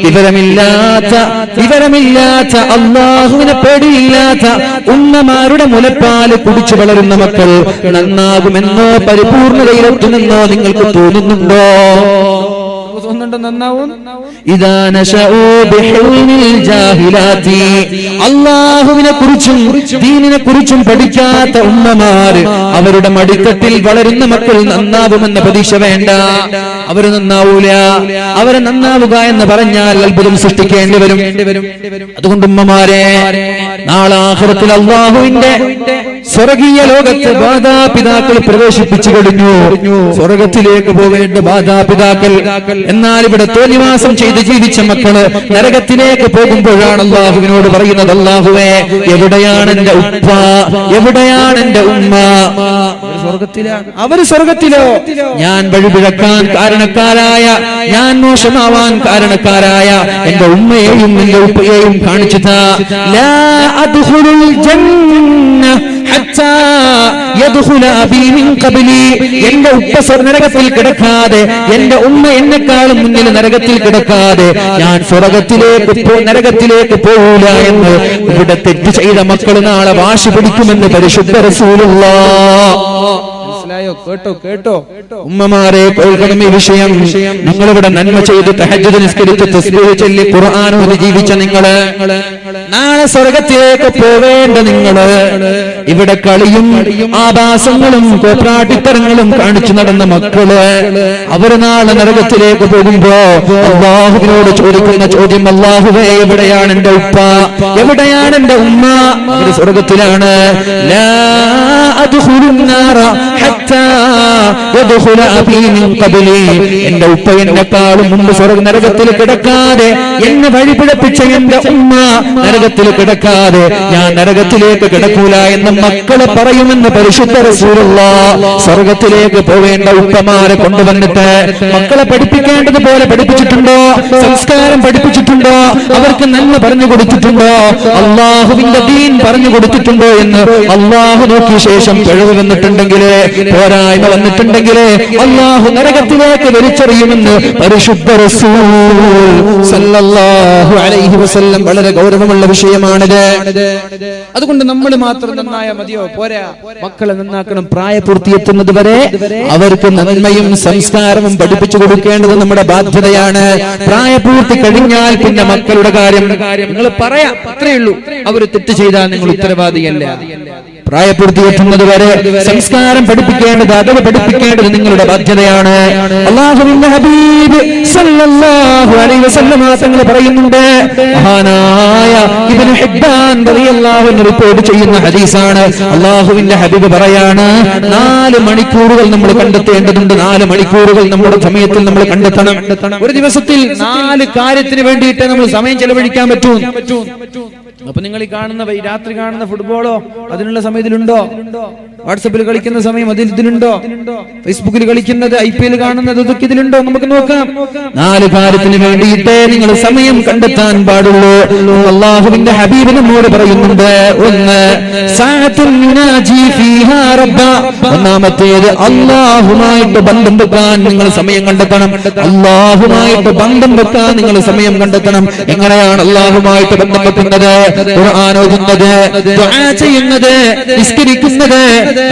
വിവരമില്ലാത്ത അല്ലാഹുവിനെ പേടിയില്ലാത്ത ഉമ്മമാരുടെ മുലപ്പാല് കുടിച്ചു വളരുന്ന മക്കൾ നന്നാകുമെന്നോ പരിപൂർണതയിലെത്തുമെന്നോ നിങ്ങൾക്ക് തോന്നുന്നുണ്ടോ? അല്ലാഹുവിനെ കുറിച്ചും ദീനിനെ കുറിച്ചും പഠിക്കാത്ത ഉമ്മമാര് അവരുടെ മടിത്തട്ടിൽ വളരുന്ന മക്കൾ നന്നാവുമെന്ന പ്രതീക്ഷ വേണ്ട. അവര് നന്നാവൂല. അവരെ നന്നാവുക എന്ന് പറഞ്ഞാൽ അത്ഭുതം സൃഷ്ടിക്കേണ്ടി വരും. അതുകൊണ്ട് ഉമ്മമാരെ, നാളെ ആഖിറത്തിൽ അല്ലാഹുവിന്റെ സ്വർഗീയ ലോകത്ത് മാതാപിതാക്കൾ പ്രവേശിപ്പിച്ചു കഴിഞ്ഞു. സ്വർഗത്തിലേക്ക് പോവേണ്ട മാതാപിതാക്കൾ. എന്നാൽ ഇവിടെ തോന്നിവാസം ചെയ്ത് ജീവിച്ച മക്കള് നരകത്തിലേക്ക് പോകുമ്പോഴാണ് അല്ലാഹുവിനോട് പറയുന്നത്, അല്ലാഹുവേ, എവിടെയാണ് എന്റെ ഉപ്പ, എവിടെയാണ് എന്റെ ഉമ്മ? സ്വർഗത്തിലാണ്. അവര് സ്വർഗത്തിലോ? ഞാൻ വഴിപിഴക്കാൻ കാരണക്കാരായ, ഞാൻ മോശമാവാൻ കാരണക്കാരായ എന്റെ ഉമ്മയെയും എന്റെ ഉപ്പയെയും കാണിച്ചതാ. ലാ അദ്ഖുലുൽ ജന്ന ഹത്താ യദ്ഖുല അബീ മിൻ ഖബ്ലി. എന്റെ ഉപ്പ നരകത്തിൽ കിടക്കാതെ, എന്റെ ഉമ്മ എന്നെക്കാളും മുന്നിൽ നരകത്തിൽ കിടക്കാതെ ഞാൻ നരകത്തിലേക്ക് പോകൂല എന്ന് ഇവിടെ തെറ്റ് ചെയ്ത മക്കൾ നാളെ വാശി പിടിക്കുമെന്ന് പരിശുദ്ധ റസൂലുള്ളാഹ്. കേട്ടോ ഉമ്മമാരെ, കേൾക്കണം ഈ വിഷയം. നിങ്ങളിവിടെ നന്മ ചെയ്ത് തഹജ്ജുദ് നിസ്കരിച്ച് തസ്ബീഹ് ചൊല്ലി ഖുർആൻ ഓതി ജീവിച്ച നിങ്ങള്, നാളെ സ്വർഗത്തിലേക്ക് പോവേണ്ട നിങ്ങള് ഇവിടെ കളിയും ആഭാസങ്ങളും കോപ്രാട്ടിത്തരങ്ങളും കാണിച്ചു നടന്ന മക്കള്, അവര് നാളെ നരകത്തിലേക്ക് പോകുമ്പോ അല്ലാഹുവിനോട് ചോദിക്കുന്ന ചോദ്യം, അല്ലാഹുവേ, എവിടെയാണ് എന്റെ ഉപ്പ, എവിടെയാണ് എന്റെ ഉമ്മ? അവര് സ്വർഗത്തിലാണ്. ലാ അദ്ഖുലുൻ നാറ ഹത്താ യദ്ഖുല അബീ മിൻ ഖബ്ലി. എന്റെ ഉപ്പ എന്നെക്കാളും മുമ്പ് നരകത്തിൽ കിടക്കാതെ, എന്നെ വഴിപിഴപ്പിച്ച എന്റെ ഉമ്മ നരകത്തിൽ കിടക്കാതെ ഞാൻ നരകത്തിലേക്ക് കിടക്കൂല എന്ന് മക്കളെ പറയുമെന്ന് പരിശുദ്ധ റസൂലുള്ളാഹ്. സ്വർഗത്തിലേക്ക് പോവേണ്ട ഉപ്പമാരെ കൊണ്ടുവന്നിട്ട് മക്കളെ പഠിപ്പിക്കേണ്ടതുപോലെ പഠിപ്പിച്ചിട്ടുണ്ടോ? സംസ്കാരം പഠിപ്പിച്ചിട്ടുണ്ടോ? അവർക്ക് നന്മ പറഞ്ഞു കൊടുത്തിട്ടുണ്ടോ? അല്ലാഹുവിന്റെ ദീൻ പറഞ്ഞു കൊടുത്തിട്ടുണ്ടോ എന്ന് അല്ലാഹു നോക്കിയ ശേഷം പിഴവ് വന്നിട്ടുണ്ടെങ്കിൽ, പോരായ്മ വന്നിട്ടുണ്ടെങ്കിൽ അല്ലാഹു നരകത്തിലേക്ക് വലിച്ചെറിയുമെന്ന് പരിശുദ്ധ റസൂൽ സല്ലല്ലാഹു അലൈഹി വസല്ലം. വളരെ ഗൗരവമുള്ള വിഷയമാണിത്. അതുകൊണ്ട് നമ്മൾ മാത്രം നന്നായ മതിയോ? പോരാ, മക്കളെ നന്നാക്കണം. പ്രായപൂർത്തിയെത്തുന്നത് വരെ അവർക്ക് നന്മയും സംസ്കാരവും പഠിപ്പിച്ചു കൊടുക്കേണ്ടത് നമ്മുടെ ബാധ്യതയാണ്. പ്രായപൂർത്തി കഴിഞ്ഞാൽ പിന്നെ മക്കളുടെ കാര്യം നിങ്ങൾ പറയാം, അത്രയേ ഉള്ളൂ. അവർ തെറ്റ് ചെയ്താൽ നിങ്ങൾ ഉത്തരവാദിയല്ല. പ്രായപൂർത്തിയെത്തുന്നത് വരെ സംസ്കാരം പഠിപ്പിക്കേണ്ടത്, അതവ് പഠിപ്പിക്കേണ്ടത് നിങ്ങളുടെ ബാധ്യതയാണ്. അല്ലാഹുവിന്റെ ഹബീബ് സല്ലല്ലാഹു അലൈഹി വസല്ലം തങ്ങൾ പറയുന്നുണ്ട്, മഹാനായ ഇബ്നു ഹിബ്ബാൻ റളിയല്ലാഹു അൻഹു റിപ്പോർട്ട് ചെയ്യുന്ന ഹദീസാണ്. അല്ലാഹുവിന്റെ ഹബീബ് പറയാണ്, 4 മണിക്കൂറുകൾ നമ്മൾ കണ്ടെത്തേണ്ടതുണ്ട്. 4 മണിക്കൂറുകൾ നമ്മുടെ സമയത്തിൽ നമ്മൾ കണ്ടെത്തണം. ഒരു ദിവസത്തിൽ 4 കാര്യത്തിന് വേണ്ടിയിട്ട് നമ്മൾ സമയം ചെലവഴിക്കാൻ പറ്റൂ. അപ്പൊ നിങ്ങൾ ഈ കാണുന്ന രാത്രി കാണുന്ന ഫുട്ബോളോ അതിനുള്ള സമയത്തിലുണ്ടോ? വാട്സപ്പിൽ കളിക്കുന്ന സമയം ഇതിലുണ്ടോ? ഫേസ്ബുക്കിൽ കളിക്കുന്നത്, IPL കാണുന്നത്, ഇതൊക്കെ ഇതിലുണ്ടോ? നമുക്ക് നോക്കാം. 4 കാര്യത്തിന് വേണ്ടിയിട്ട് നിങ്ങൾ സമയം കണ്ടെത്താൻ പാടുള്ളൂ. അല്ലാഹുവിന്റെ ഹബീബ് നമ്മോട് പറയുന്നുണ്ട്, 1 സഅത്തുൻ യുനാജി ഫീഹാ റബ്ബ. ഒന്നാമത്തേത്, അല്ലാഹുമായിട്ട് ബന്ധം വെക്കാൻ നിങ്ങൾ സമയം കണ്ടെത്തണം. അല്ലാഹുമായിട്ട് ബന്ധം വെക്കാൻ നിങ്ങൾ സമയം കണ്ടെത്തണം. എങ്ങനെയാണ് അല്ലാഹുമായിട്ട് ബന്ധം വെക്കുന്നത്? ഖുർആൻ ഓതുന്നത്, ദുആ ചെയ്യുന്നത്, നിസ്കരിക്കുന്നത്,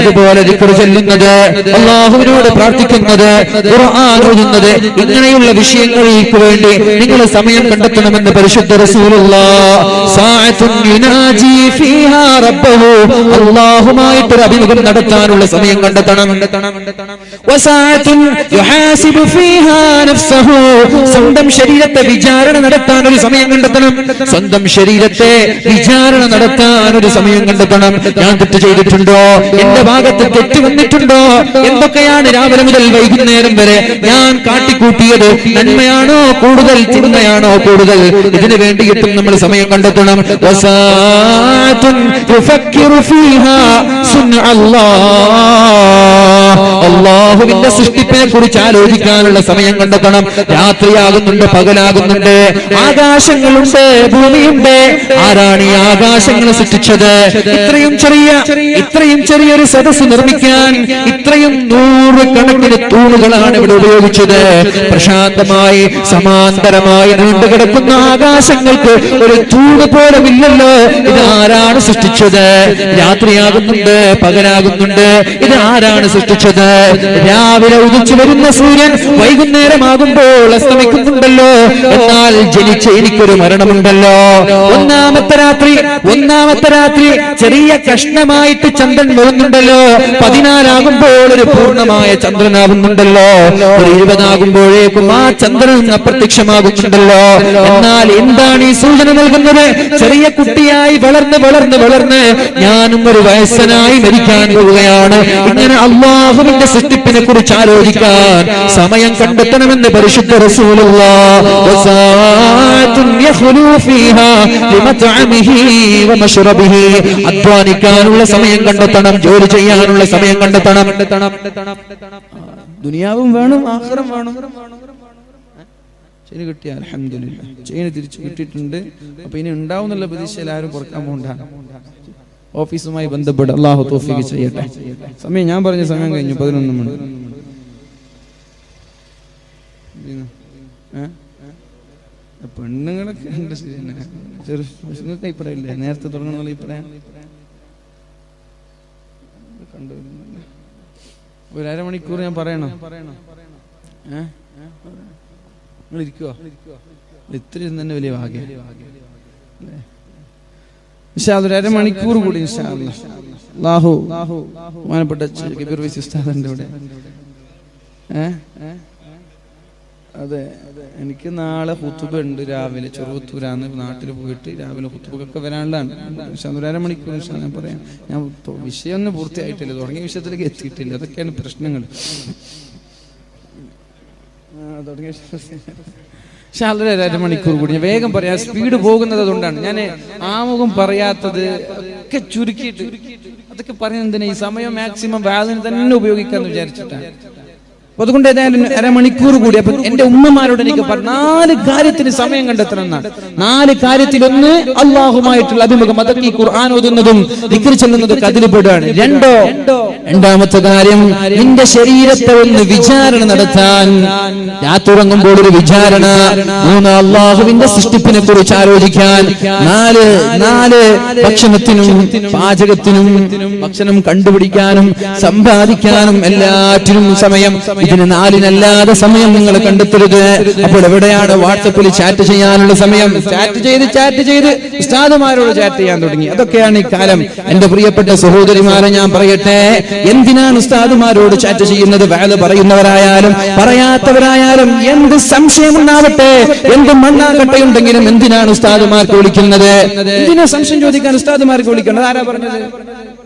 അതുപോലെ ദിക്ർ ചൊല്ലുന്നത്, അല്ലാഹുവിനോട് പ്രാർത്ഥിക്കുന്നത്, ഖുർആൻ ഓതുന്നത്, ഇങ്ങനെയുള്ള വിഷയങ്ങൾക്ക് വേണ്ടി നിങ്ങൾ സമയം കണ്ടെത്തണമെന്ന് പരിശുദ്ധ റസൂലുള്ളാഹ്. സഅത്തുൻ യുനാജി ഫീഹാ റബ്ബഹു. അല്ലാഹുമായിട്ട് ഒരു അഭിമുഖം നടത്താനുള്ള സമയം കണ്ടെത്തണം. വസഅത്തുൻ യുഹാസിബു ഫീഹാ നഫ്സഹു. സ്വന്തം ശരീരത്തെ വിചാരണ നടത്താൻ ഒരു സമയം കണ്ടെത്തണം. സ്വന്തം ശരീരത്തെ വിചാരണ നടത്താൻ ഒരു സമയം കണ്ടെത്തണം. ഞാൻ തെറ്റ് ചെയ്തിട്ടുണ്ടോ? എന്റെ ഭാഗത്ത് തെറ്റ് വന്നിട്ടുണ്ടോ? എന്തൊക്കെയാണ് രാവിലെ മുതൽ വൈകുന്നേരം വരെ ഞാൻ കാട്ടിക്കൂട്ടിയത്? നന്മയാണോ കൂടുതൽ, തിന്മയാണോ കൂടുതൽ? ഇതിനു വേണ്ടിയിട്ടും നമ്മൾ സമയം കണ്ടെത്തണം. അള്ളാഹുവിന്റെ സൃഷ്ടിപ്പിനെ കുറിച്ച് ആലോചിക്കാനുള്ള സമയം കണ്ടെത്തണം. രാത്രിയാകുന്നുണ്ട്, പകലാകുന്നുണ്ട്, ആകാശങ്ങളുണ്ട്, ഭൂമിയുണ്ട്. ആരാണ് ഈ ആകാശങ്ങൾ സൃഷ്ടിച്ചത്? ഇത്രയും ചെറിയൊരു സദസ്സ് നിർമ്മിക്കാൻ ഇത്രയും 100 കണക്കിന് തൂണുകളാണ് ഇവിടെ ഉപയോഗിച്ചത്. പ്രശാന്തമായി സമാന്തരമായി നീണ്ടുകിടക്കുന്ന ആകാശങ്ങൾക്ക് ഒരു തൂണ് പോലും ഇല്ലല്ലോ. ഇത് ആരാണ് സൃഷ്ടിച്ചത്? രാത്രിയാകുന്നുണ്ട്, പകലാകുന്നുണ്ട്, ഇത് ആരാണ് സൃഷ്ടിച്ചത്? രാവിലെ ഉദിച്ചു വരുന്ന സൂര്യൻ വൈകുന്നേരമാകുമ്പോൾ അസ്തമിക്കുന്നുണ്ടല്ലോ. എന്നാൽ ജനിച്ച എനിക്കൊരു മരണമുണ്ടല്ലോ. ഒന്നാമത്തെ രാത്രി ചെറിയ കഷ്ണമായിട്ട് ചന്ദ്രൻ വരുന്നുണ്ടല്ലോ. 14 ഒരു പൂർണ്ണമായ ചന്ദ്രനാകുന്നുണ്ടല്ലോ. ഒരു 20 ആ ചന്ദ്രൻ അപ്രത്യക്ഷമാകുന്നുണ്ടല്ലോ. എന്നാൽ എന്താണ് ഈ സൂചന നൽകുന്നത്? ചെറിയ കുട്ടിയായി വളർന്ന് ഞാനും ഒരു വയസ്സനായി മരിക്കാൻ പോവുകയാണ്. ഇങ്ങനെ അല്ലാഹുവിന്റെ സൃഷ്ടിപ്പിനെ കുറിച്ച് ആലോചിക്കാൻ സമയം കണ്ടെത്തണമെന്ന് പരിശുദ്ധ റസൂലുള്ളാഹ്. അധ്വാനിക്കാനുള്ള സമയം കണ്ടെത്തണം, ജോലി ചെയ്യാനുള്ള സമയം കണ്ടെത്തണം. ദുനിയാവും വേണം, ആഖിറം വേണം. ചെയിന് കിട്ടിയ അൽഹംദുലില്ലാ, ചെയിന് തിരിച്ചു കിട്ടിയിട്ടുണ്ട്. അപ്പൊ ഇനി ഉണ്ടാവും എന്നുള്ള പ്രതീക്ഷയിൽ ആരും കുറക്കാൻ പോകണ്ട. ഓഫീസുമായി ബന്ധപ്പെട്ട് അള്ളാഹു തൗഫീഖ് ചെയ്യട്ടെ. സമയം ഞാൻ പറഞ്ഞ സമയം കഴിഞ്ഞു, 11 മണി. പെണ്ണുങ്ങളൊക്കെ അഭിപ്രായം ഇല്ലേ? നേരത്തെ തുടങ്ങുന്ന അഭിപ്രായം കണ്ടുവരുന്നില്ല. ഒരു അരമണിക്കൂർ ഞാൻ പറയണം. നിങ്ങൾ ഇരിക്കുവോ? ഇത്രയും തന്നെ വലിയ ഭാഗ്യം. ഒരു അരമണിക്കൂർ കൂടി അല്ലാഹു ബഹുമാനപ്പെട്ട കബീർ വൈസി ഉസ്താദിന്റെ കൂടെ. അതെ, എനിക്ക് നാളെ ഖുതുബ ഉണ്ട് രാവിലെ. ചെറുവത്തൂരാന്ന് നാട്ടിൽ പോയിട്ട് രാവിലെ ഖുതുബക്കൊക്കെ വരാനുള്ളതാണ്. പക്ഷെ ഒരു അരമണിക്കൂർ ഞാൻ പറയാം. ഞാൻ വിഷയം ഒന്നും പൂർത്തിയായിട്ടില്ല, തുടങ്ങിയ വിഷയത്തിലേക്ക് എത്തിയിട്ടില്ല. അതൊക്കെയാണ് പ്രശ്നങ്ങൾ. തുടങ്ങിയ പക്ഷെ അതൊരു അരമണിക്കൂർ കൂടി ഞാൻ വേഗം പറയാം. സ്പീഡ് പോകുന്നത് അതുകൊണ്ടാണ് ഞാൻ ആമുഖം പറയാത്തത്. ഒക്കെ ചുരുക്കിയിട്ട് അതൊക്കെ പറയുന്നതിന് ഈ സമയം മാക്സിമം വാലിന് തന്നെ ഉപയോഗിക്കാന്ന് വിചാരിച്ചിട്ടാണ്. അതുകൊണ്ട് ഏതായാലും അരമണിക്കൂർ കൂടി. അപ്പൊ എന്റെ ഉമ്മമാരോട് എനിക്ക് 4 കാര്യത്തിന് സമയം കണ്ടെത്തണം എന്നാണ്. 4 കാര്യത്തിലൊന്ന് അള്ളാഹുമായിട്ടുള്ള അഭിമുഖം. അതൊക്കെ ഈ ഖുർആൻ ഓതുന്നതും ദിക്ർ ചൊല്ലുന്നതൊക്കെ അതിൽപ്പെടുകയാണ്. രണ്ടാമത്തെ കാര്യം, നിന്റെ ശരീരത്തെ ഒന്ന് വിചാരണ നടത്താൻ. രാത്തുറങ്ങുമ്പോൾ ഒരു വിചാരണ. 3 അള്ളാഹുവിന്റെ സൃഷ്ടിപ്പിനെ കുറിച്ച് ആലോചിക്കാൻ. 4 ഭക്ഷണത്തിനും പാചകത്തിനും ഭക്ഷണം കണ്ടുപിടിക്കാനും സമ്പാദിക്കാനും എല്ലാറ്റിനും സമയം. ഇതിന് 4 സമയം നിങ്ങൾ കണ്ടെത്തരുത്. അപ്പോൾ എവിടെയാണ് വാട്സപ്പിൽ ചാറ്റ് ചെയ്യാനുള്ള സമയം? ചാറ്റ് ചെയ്ത് ഉസ്താദുമാരോട് ചാറ്റ് ചെയ്യാൻ തുടങ്ങി. അതൊക്കെയാണ് ഈ കാലം. എന്റെ പ്രിയപ്പെട്ട സഹോദരിമാരെ ഞാൻ പറയട്ടെ, എന്തിനാണ് ഉസ്താദുമാരോട് ചാറ്റ് ചെയ്യുന്നത്? വഅദ് പറയുന്നവരായാലും പറയാത്തവരായാലും എന്ത് സംശയമുണ്ടാവട്ടെ, എന്ത് മണ്ണാകട്ടയുണ്ടെങ്കിലും എന്തിനാണ് ഉസ്താദുമാർക്ക് വിളിക്കുന്നത്? എന്തിനാ സംശയം ചോദിക്കാൻ ഉസ്താദുമാർക്ക് വിളിക്കേണ്ടത്? ആരാ പറഞ്ഞത്?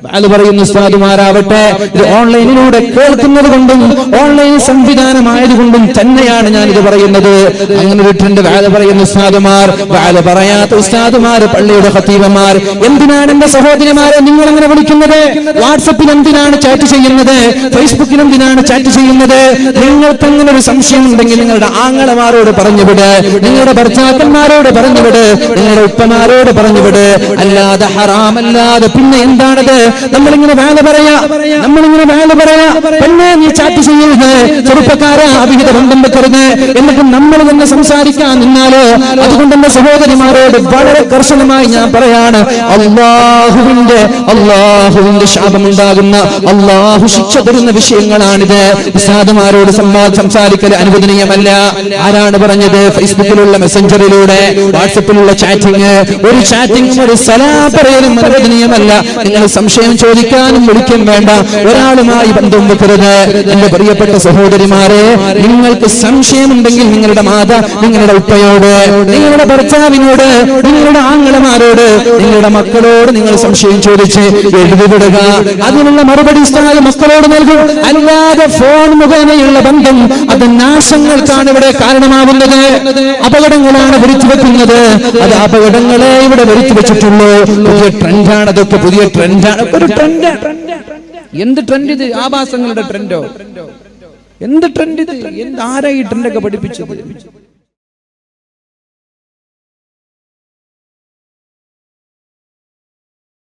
വഅദ് പറയുന്ന ഉസ്താദുമാരാവട്ടെ ഇത് ഓൺലൈനിലൂടെ കേൾക്കുന്നത് കൊണ്ടും ഓൺലൈൻ സംവിധാനമായതുകൊണ്ടും തന്നെയാണ് ഞാൻ ഇത് പറയുന്നത്. അങ്ങനെ ഒരു ട്രെൻഡ്. വഅദ് പറയുന്ന ഉസ്താദുമാർ, വഅദ് പറയാത്ത ഉസ്താദുമാർ, പള്ളിയുടെ ഖതീബന്മാർ, എന്തിനാണ് എന്റെ സഹോദരിമാരെ നിങ്ങൾ അങ്ങനെ വിളിക്കുന്നത്? വാട്സപ്പിൽ എന്തിനാണ് ചാറ്റ് ചെയ്യുന്നത്? ഫേസ്ബുക്കിൽ എന്തിനാണ് ചാറ്റ് ചെയ്യുന്നത്? നിങ്ങൾക്ക് അങ്ങനെ ഒരു സംശയം ഉണ്ടെങ്കിൽ നിങ്ങളുടെ ആങ്ങളമാരോട് പറഞ്ഞുവിട്, നിങ്ങളുടെ ഭർത്താക്കന്മാരോട് പറഞ്ഞുവിട്, നിങ്ങളുടെ ഉപ്പമാരോട് പറഞ്ഞുവിട്. അല്ലാതെ ഹറാമല്ലാതെ പിന്നെ എന്താണത്? നമ്മളിങ്ങനെ വേല പറയാ. പിന്നെ നീ ചാറ്റ് ചെയ്യരുത്, ചെറുപ്പക്കാരാ, അവിഹിത ബന്ധം വെക്കരുത്. എന്നിട്ട് നമ്മൾ തന്നെ സംസാരിക്കാൻ നിന്നാലോ? അതുകൊണ്ട് എന്റെ സഹോദരിമാരോട് വളരെ കർശനമായി ഞാൻ പറയാണ്, അള്ളാഹുവിന്റെ ശാപമുണ്ടാകുന്ന, അള്ളാഹു ശിക്ഷ തരുന്ന വിഷയങ്ങളാണിത്. ഉസ്താദുമാരോട് സംസാരിക്കൽ അനുവദനീയമല്ല. ആരാണ് പറഞ്ഞത്? ഫേസ്ബുക്കിലുള്ള മെസ്സഞ്ചറിലൂടെ, വാട്സപ്പിലുള്ള ചാറ്റിംഗ്, ഒരു ചാറ്റിംഗും ഒരു സലാം പറയലും അനുവദനീയമല്ല. നിങ്ങൾ സംശയം ചോദിക്കാനും വിളിക്കും വേണ്ട, ഒരാളുമായി ബന്ധം വെക്കരുത്. എന്റെ പ്രിയപ്പെട്ട സഹോദരിമാരെ, നിങ്ങൾക്ക് സംശയമുണ്ടെങ്കിൽ നിങ്ങളുടെ നിങ്ങളുടെ ഉപ്പയോട്, നിങ്ങളുടെ ഭർത്താവിനോട്, നിങ്ങളുടെ ആങ്ങളമാരോട്, നിങ്ങളുടെ മക്കളോട് നിങ്ങൾ സംശയം ചോദിച്ച് എഴുതിവിടുക. അതിനുള്ള മറുപടി ഉസ്താദ് മക്കളോട് നൽകും. അല്ലാതെ ഫോൺ മുഖേനയുള്ള ബന്ധം അത് നാശങ്ങൾക്കാണ് ഇവിടെ കാരണമാവുന്നത്. അപകടങ്ങളാണ് വരുത്തി വെക്കുന്നത്. അത് അപകടങ്ങളെ ഇവിടെ വരുത്തി വെച്ചിട്ടുള്ളൂ. പുതിയ ട്രെൻഡാണ് അതൊക്കെ. പുതിയ ട്രെൻഡാണ്, ഒരു ട്രെൻഡ്. എന്ത് ട്രെൻഡ് ഇത്? ആഭാസങ്ങളുടെ ട്രെൻഡോ? എന്ത് ട്രെൻഡ് ഇത്? ആരാ ഈ ട്രെൻഡൊക്കെ പഠിപ്പിച്ചത്?